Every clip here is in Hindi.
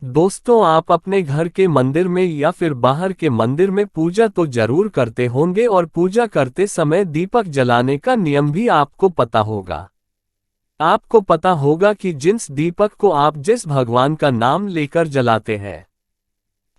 दोस्तों, आप अपने घर के मंदिर में या फिर बाहर के मंदिर में पूजा तो जरूर करते होंगे और पूजा करते समय दीपक जलाने का नियम भी आपको पता होगा। आपको पता होगा कि जिस दीपक को आप जिस भगवान का नाम लेकर जलाते हैं,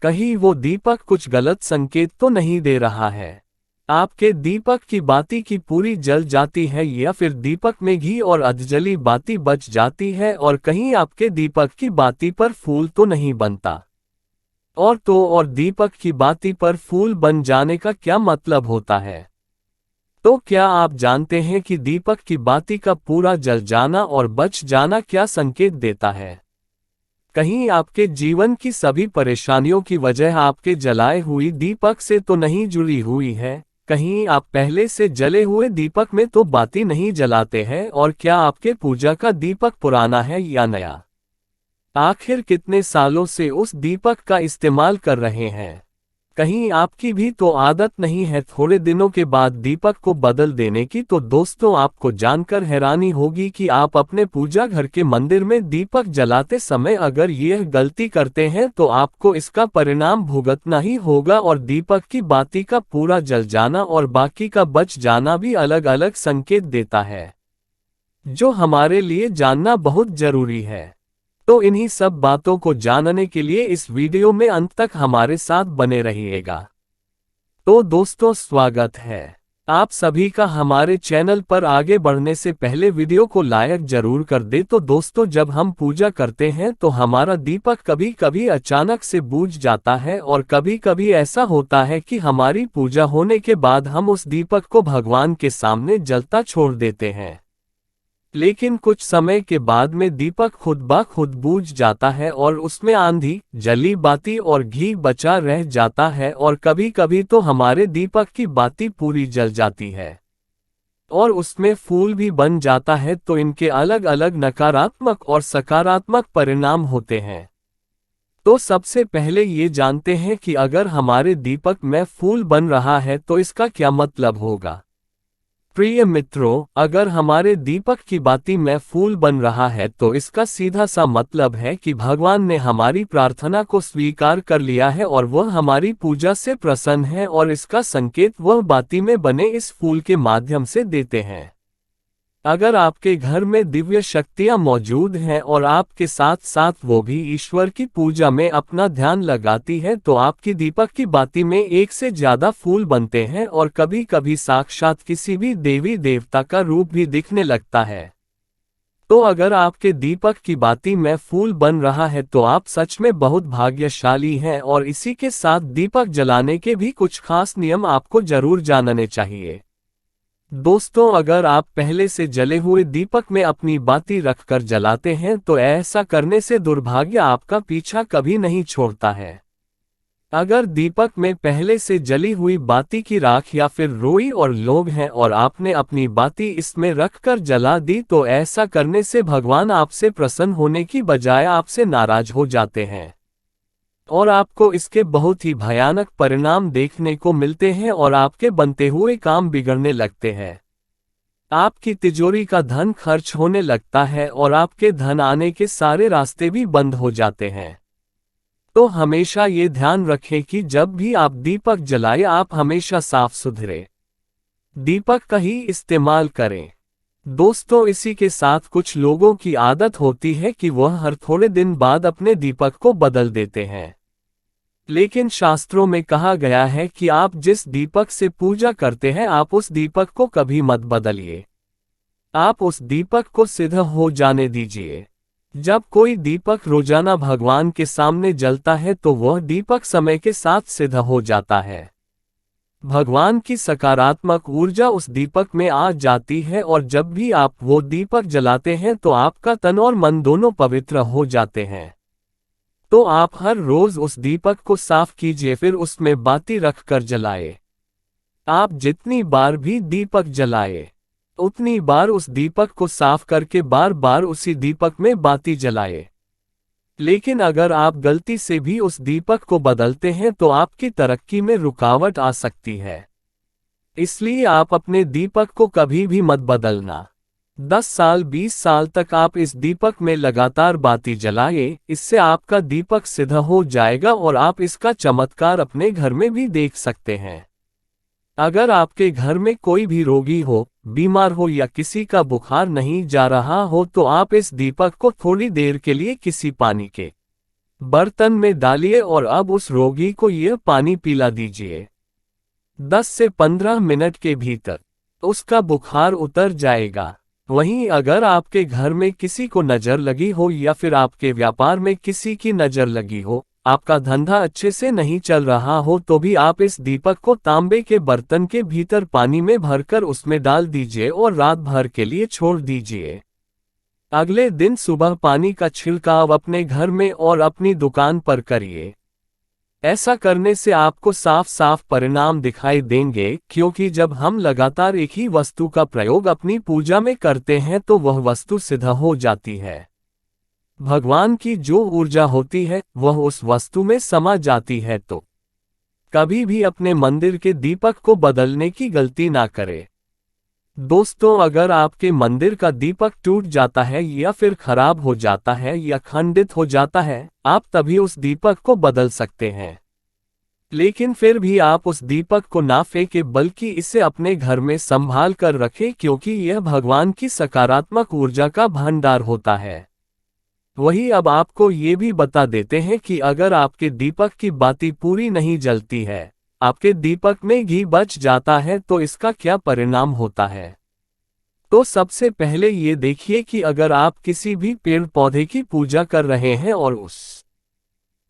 कहीं वो दीपक कुछ गलत संकेत तो नहीं दे रहा है। आपके दीपक की बाती की पूरी जल जाती है या फिर दीपक में घी और अधजली बाती बच जाती है और कहीं आपके दीपक की बाती पर फूल तो नहीं बनता। और दीपक की बाती पर फूल बन जाने का क्या मतलब होता है? तो क्या आप जानते हैं कि दीपक की बाती का पूरा जल जाना और बच जाना क्या संकेत देता है? कहीं आपके जीवन की सभी परेशानियों की वजह आपके जलाए हुई दीपक से तो नहीं जुड़ी हुई है? कहीं आप पहले से जले हुए दीपक में तो बाती नहीं जलाते हैं? और क्या आपके पूजा का दीपक पुराना है या नया? आखिर कितने सालों से उस दीपक का इस्तेमाल कर रहे हैं? कहीं आपकी भी तो आदत नहीं है थोड़े दिनों के बाद दीपक को बदल देने की? तो दोस्तों, आपको जानकर हैरानी होगी कि आप अपने पूजा घर के मंदिर में दीपक जलाते समय अगर यह गलती करते हैं तो आपको इसका परिणाम भुगतना ही होगा और दीपक की बाती का पूरा जल जाना और बाकी का बच जाना भी अलग अलग संकेत देता है, जो हमारे लिए जानना बहुत जरूरी है। तो इन्हीं सब बातों को जानने के लिए इस वीडियो में अंत तक हमारे साथ बने रहिएगा। तो दोस्तों, स्वागत है आप सभी का हमारे चैनल पर। आगे बढ़ने से पहले वीडियो को लाइक जरूर कर दे। तो दोस्तों, जब हम पूजा करते हैं तो हमारा दीपक कभी कभी अचानक से बुझ जाता है और कभी कभी ऐसा होता है कि हमारी पूजा होने के बाद हम उस दीपक को भगवान के सामने जलता छोड़ देते हैं। लेकिन कुछ समय के बाद में दीपक खुद ब खुद बुझ जाता है और उसमें आंधी, जली बाती और घी बचा रह जाता है और कभी कभी तो हमारे दीपक की बाती पूरी जल जाती है और उसमें फूल भी बन जाता है। तो इनके अलग अलग नकारात्मक और सकारात्मक परिणाम होते हैं। तो सबसे पहले ये जानते हैं कि अगर हमारे दीपक में फूल बन रहा है तो इसका क्या मतलब होगा। प्रिय मित्रों, अगर हमारे दीपक की बाती में फूल बन रहा है तो इसका सीधा सा मतलब है कि भगवान ने हमारी प्रार्थना को स्वीकार कर लिया है और वह हमारी पूजा से प्रसन्न है और इसका संकेत वह बाती में बने इस फूल के माध्यम से देते हैं। अगर आपके घर में दिव्य शक्तियां मौजूद हैं और आपके साथ साथ वो भी ईश्वर की पूजा में अपना ध्यान लगाती है तो आपकी दीपक की बाती में एक से ज्यादा फूल बनते हैं और कभी कभी साक्षात किसी भी देवी देवता का रूप भी दिखने लगता है। तो अगर आपके दीपक की बाती में फूल बन रहा है तो आप सच में बहुत भाग्यशाली हैं। और इसी के साथ दीपक जलाने के भी कुछ खास नियम आपको जरूर जानने चाहिए। दोस्तों, अगर आप पहले से जले हुए दीपक में अपनी बाती रखकर जलाते हैं तो ऐसा करने से दुर्भाग्य आपका पीछा कभी नहीं छोड़ता है। अगर दीपक में पहले से जली हुई बाती की राख या फिर रोई और लोग हैं और आपने अपनी बाती इसमें रखकर जला दी तो ऐसा करने से भगवान आपसे प्रसन्न होने की बजाय आपसे नाराज हो जाते हैं और आपको इसके बहुत ही भयानक परिणाम देखने को मिलते हैं और आपके बनते हुए काम बिगड़ने लगते हैं। आपकी तिजोरी का धन खर्च होने लगता है और आपके धन आने के सारे रास्ते भी बंद हो जाते हैं। तो हमेशा ये ध्यान रखें कि जब भी आप दीपक जलाएं आप हमेशा साफ सुथरे दीपक का ही इस्तेमाल करें। दोस्तों, इसी के साथ कुछ लोगों की आदत होती है कि वह हर थोड़े दिन बाद अपने दीपक को बदल देते हैं। लेकिन शास्त्रों में कहा गया है कि आप जिस दीपक से पूजा करते हैं आप उस दीपक को कभी मत बदलिए। आप उस दीपक को सिद्ध हो जाने दीजिए। जब कोई दीपक रोजाना भगवान के सामने जलता है तो वह दीपक समय के साथ सिद्ध हो जाता है। भगवान की सकारात्मक ऊर्जा उस दीपक में आ जाती है और जब भी आप वो दीपक जलाते हैं तो आपका तन और मन दोनों पवित्र हो जाते हैं। तो आप हर रोज उस दीपक को साफ कीजिए, फिर उसमें बाती रखकर जलाए। आप जितनी बार भी दीपक जलाए उतनी बार उस दीपक को साफ करके बार बार उसी दीपक में बाती जलाए। लेकिन अगर आप गलती से भी उस दीपक को बदलते हैं तो आपकी तरक्की में रुकावट आ सकती है। इसलिए आप अपने दीपक को कभी भी मत बदलना। 10 साल 20 साल तक आप इस दीपक में लगातार बाती जलाएं, इससे आपका दीपक सिद्ध हो जाएगा और आप इसका चमत्कार अपने घर में भी देख सकते हैं। अगर आपके घर में कोई भी रोगी हो, बीमार हो या किसी का बुखार नहीं जा रहा हो तो आप इस दीपक को थोड़ी देर के लिए किसी पानी के बर्तन में डालिए और अब उस रोगी को यह पानी पिला दीजिए। 10 से 15 मिनट के भीतर उसका बुखार उतर जाएगा। वहीं अगर आपके घर में किसी को नजर लगी हो या फिर आपके व्यापार में किसी की नजर लगी हो, आपका धंधा अच्छे से नहीं चल रहा हो तो भी आप इस दीपक को तांबे के बर्तन के भीतर पानी में भरकर उसमें डाल दीजिए और रात भर के लिए छोड़ दीजिए। अगले दिन सुबह पानी का छिड़काव अपने घर में और अपनी दुकान पर करिए। ऐसा करने से आपको साफ साफ परिणाम दिखाई देंगे, क्योंकि जब हम लगातार एक ही वस्तु का प्रयोग अपनी पूजा में करते हैं तो वह वस्तु सिद्ध हो जाती है। भगवान की जो ऊर्जा होती है वह उस वस्तु में समा जाती है। तो कभी भी अपने मंदिर के दीपक को बदलने की गलती ना करें। दोस्तों, अगर आपके मंदिर का दीपक टूट जाता है या फिर खराब हो जाता है या खंडित हो जाता है, आप तभी उस दीपक को बदल सकते हैं। लेकिन फिर भी आप उस दीपक को ना फेंकें बल्कि इसे अपने घर में संभाल कर रखें, क्योंकि यह भगवान की सकारात्मक ऊर्जा का भंडार होता है। वही अब आपको ये भी बता देते हैं कि अगर आपके दीपक की बाती पूरी नहीं जलती है, आपके दीपक में घी बच जाता है तो इसका क्या परिणाम होता है। तो सबसे पहले ये देखिए कि अगर आप किसी भी पेड़ पौधे की पूजा कर रहे हैं और उस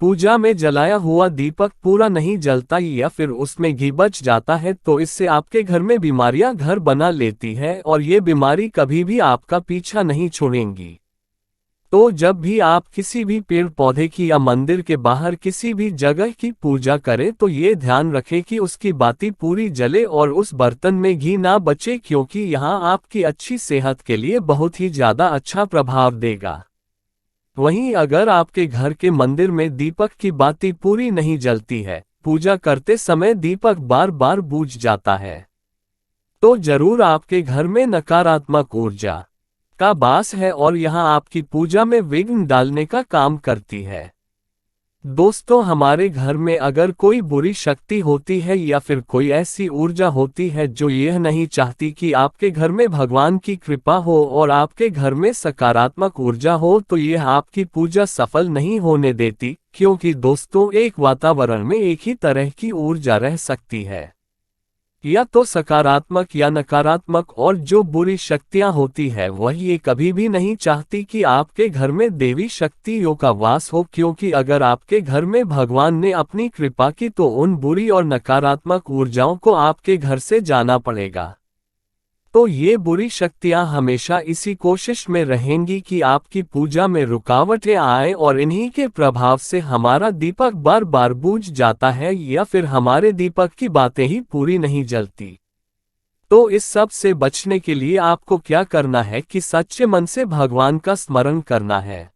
पूजा में जलाया हुआ दीपक पूरा नहीं जलता या फिर उसमें घी बच जाता है तो इससे आपके घर में बीमारियां घर बना लेती है और ये बीमारी कभी भी आपका पीछा नहीं छोड़ेंगी। तो जब भी आप किसी भी पेड़ पौधे की या मंदिर के बाहर किसी भी जगह की पूजा करें तो ये ध्यान रखें कि उसकी बाती पूरी जले और उस बर्तन में घी ना बचे, क्योंकि यहाँ आपकी अच्छी सेहत के लिए बहुत ही ज़्यादा अच्छा प्रभाव देगा। वहीं अगर आपके घर के मंदिर में दीपक की बाती पूरी नहीं जलती है, पूजा करते समय दीपक बार बार बुझ जाता है, तो जरूर आपके घर में नकारात्मक ऊर्जा का वास है और यहां आपकी पूजा में विघ्न डालने का काम करती है। दोस्तों, हमारे घर में अगर कोई बुरी शक्ति होती है या फिर कोई ऐसी ऊर्जा होती है जो यह नहीं चाहती कि आपके घर में भगवान की कृपा हो और आपके घर में सकारात्मक ऊर्जा हो, तो यह आपकी पूजा सफल नहीं होने देती, क्योंकि दोस्तों एक वातावरण में एक ही तरह की ऊर्जा रह सकती है, या तो सकारात्मक या नकारात्मक, और जो बुरी शक्तियां होती है वह ये कभी भी नहीं चाहती कि आपके घर में देवी शक्तियों का वास हो, क्योंकि अगर आपके घर में भगवान ने अपनी कृपा की तो उन बुरी और नकारात्मक ऊर्जाओं को आपके घर से जाना पड़ेगा। तो ये बुरी शक्तियां हमेशा इसी कोशिश में रहेंगी कि आपकी पूजा में रुकावटें आए और इन्हीं के प्रभाव से हमारा दीपक बार बार बुझ जाता है या फिर हमारे दीपक की बातें ही पूरी नहीं जलती। तो इस सब से बचने के लिए आपको क्या करना है कि सच्चे मन से भगवान का स्मरण करना है,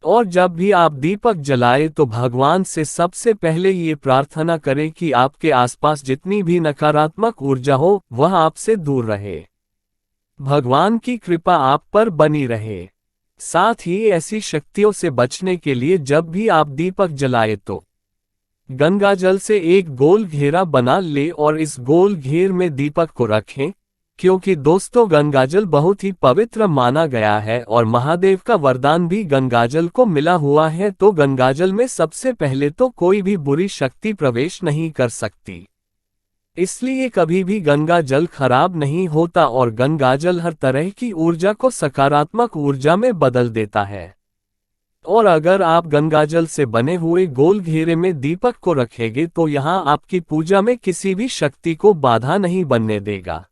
और जब भी आप दीपक जलाएं तो भगवान से सबसे पहले ये प्रार्थना करें कि आपके आसपास जितनी भी नकारात्मक ऊर्जा हो वह आपसे दूर रहे, भगवान की कृपा आप पर बनी रहे। साथ ही ऐसी शक्तियों से बचने के लिए जब भी आप दीपक जलाएं तो गंगाजल से एक गोल घेरा बना ले और इस गोल घेर में दीपक को रखें, क्योंकि दोस्तों गंगाजल बहुत ही पवित्र माना गया है और महादेव का वरदान भी गंगाजल को मिला हुआ है। तो गंगाजल में सबसे पहले तो कोई भी बुरी शक्ति प्रवेश नहीं कर सकती, इसलिए कभी भी गंगा जल खराब नहीं होता और गंगाजल हर तरह की ऊर्जा को सकारात्मक ऊर्जा में बदल देता है। और अगर आप गंगाजल से बने हुए गोल घेरे में दीपक को रखेंगे तो यहाँ आपकी पूजा में किसी भी शक्ति को बाधा नहीं बनने देगा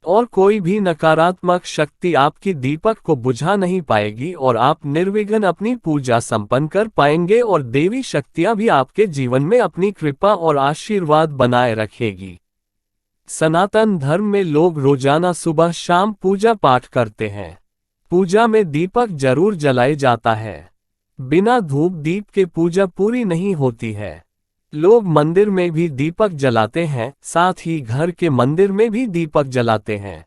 और कोई भी नकारात्मक शक्ति आपकी दीपक को बुझा नहीं पाएगी और आप निर्विघ्न अपनी पूजा संपन्न कर पाएंगे और देवी शक्तियां भी आपके जीवन में अपनी कृपा और आशीर्वाद बनाए रखेगी। सनातन धर्म में लोग रोजाना सुबह शाम पूजा पाठ करते हैं। पूजा में दीपक जरूर जलाया जाता है, बिना धूप दीप के पूजा पूरी नहीं होती है। लोग मंदिर में भी दीपक जलाते हैं, साथ ही घर के मंदिर में भी दीपक जलाते हैं।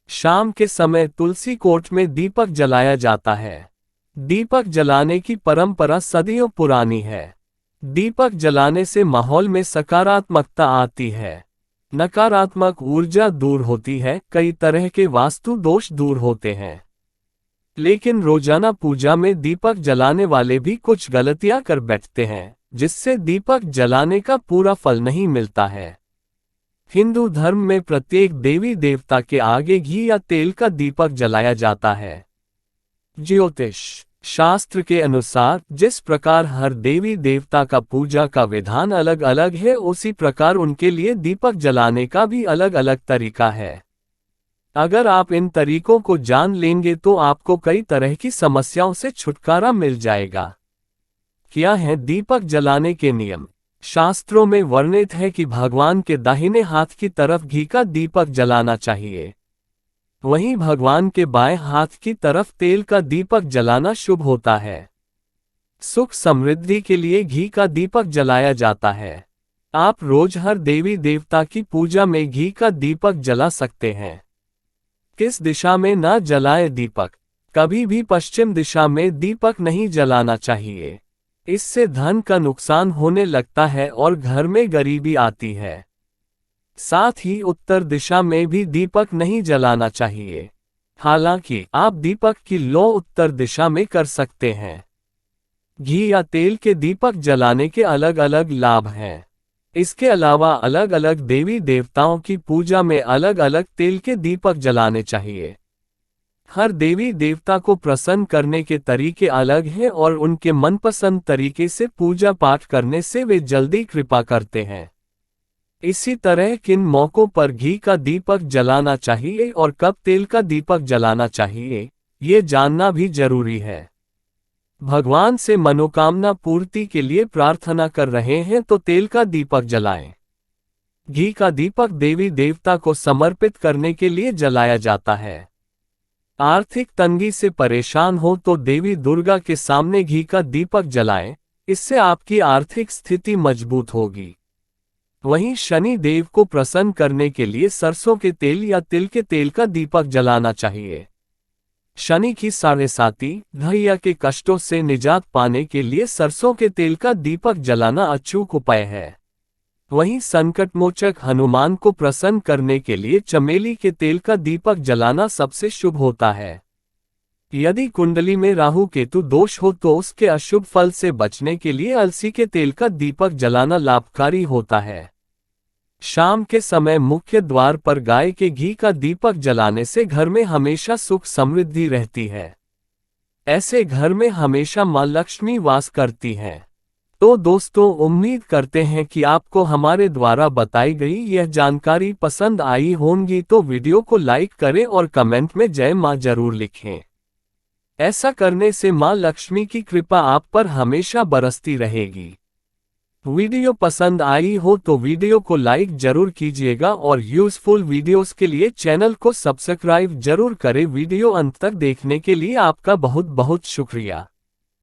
शाम के समय तुलसी कोट में दीपक जलाया जाता है। दीपक जलाने की परंपरा सदियों पुरानी है। दीपक जलाने से माहौल में सकारात्मकता आती है, नकारात्मक ऊर्जा दूर होती है, कई तरह के वास्तु दोष दूर होते हैं। लेकिन रोजाना पूजा में दीपक जलाने वाले भी कुछ गलतियां कर बैठते हैं, जिससे दीपक जलाने का पूरा फल नहीं मिलता है। हिंदू धर्म में प्रत्येक देवी देवता के आगे घी या तेल का दीपक जलाया जाता है। ज्योतिष शास्त्र के अनुसार जिस प्रकार हर देवी देवता का पूजा का विधान अलग अलग है, उसी प्रकार उनके लिए दीपक जलाने का भी अलग अलग तरीका है। अगर आप इन तरीकों को जान लेंगे तो आपको कई तरह की समस्याओं से छुटकारा मिल जाएगा। क्या है दीपक जलाने के नियम? शास्त्रों में वर्णित है कि भगवान के दाहिने हाथ की तरफ घी का दीपक जलाना चाहिए, वहीं भगवान के बाएं हाथ की तरफ तेल का दीपक जलाना शुभ होता है। सुख समृद्धि के लिए घी का दीपक जलाया जाता है। आप रोज हर देवी देवता की पूजा में घी का दीपक जला सकते हैं। किस दिशा में ना जलाए दीपक? कभी भी पश्चिम दिशा में दीपक नहीं जलाना चाहिए, इससे धन का नुकसान होने लगता है और घर में गरीबी आती है। साथ ही उत्तर दिशा में भी दीपक नहीं जलाना चाहिए। हालांकि आप दीपक की लौ उत्तर दिशा में कर सकते हैं। घी या तेल के दीपक जलाने के अलग अलग लाभ हैं। इसके अलावा अलग अलग देवी देवताओं की पूजा में अलग अलग तेल के दीपक जलाने चाहिए। हर देवी देवता को प्रसन्न करने के तरीके अलग हैं और उनके मनपसंद तरीके से पूजा पाठ करने से वे जल्दी कृपा करते हैं। इसी तरह किन मौकों पर घी का दीपक जलाना चाहिए और कब तेल का दीपक जलाना चाहिए, ये जानना भी जरूरी है। भगवान से मनोकामना पूर्ति के लिए प्रार्थना कर रहे हैं तो तेल का दीपक जलाएं। घी का दीपक देवी देवता को समर्पित करने के लिए जलाया जाता है। आर्थिक तंगी से परेशान हो तो देवी दुर्गा के सामने घी का दीपक जलाएं, इससे आपकी आर्थिक स्थिति मजबूत होगी। वहीं शनि देव को प्रसन्न करने के लिए सरसों के तेल या तिल के तेल का दीपक जलाना चाहिए। शनि की साढ़ेसाती धैर्य के कष्टों से निजात पाने के लिए सरसों के तेल का दीपक जलाना अचूक उपाय है। वहीं संकटमोचक हनुमान को प्रसन्न करने के लिए चमेली के तेल का दीपक जलाना सबसे शुभ होता है। यदि कुंडली में राहु केतु दोष हो तो उसके अशुभ फल से बचने के लिए अलसी के तेल का दीपक जलाना लाभकारी होता है। शाम के समय मुख्य द्वार पर गाय के घी का दीपक जलाने से घर में हमेशा सुख समृद्धि रहती है। ऐसे घर में हमेशा मां लक्ष्मी वास करती हैं। तो दोस्तों, उम्मीद करते हैं कि आपको हमारे द्वारा बताई गई यह जानकारी पसंद आई होगी, तो वीडियो को लाइक करें और कमेंट में जय मां जरूर लिखें। ऐसा करने से मां लक्ष्मी की कृपा आप पर हमेशा बरसती रहेगी। वीडियो पसंद आई हो तो वीडियो को लाइक जरूर कीजिएगा और यूजफुल वीडियोस के लिए चैनल को सब्सक्राइब जरूर करें। वीडियो अंत तक देखने के लिए आपका बहुत बहुत शुक्रिया।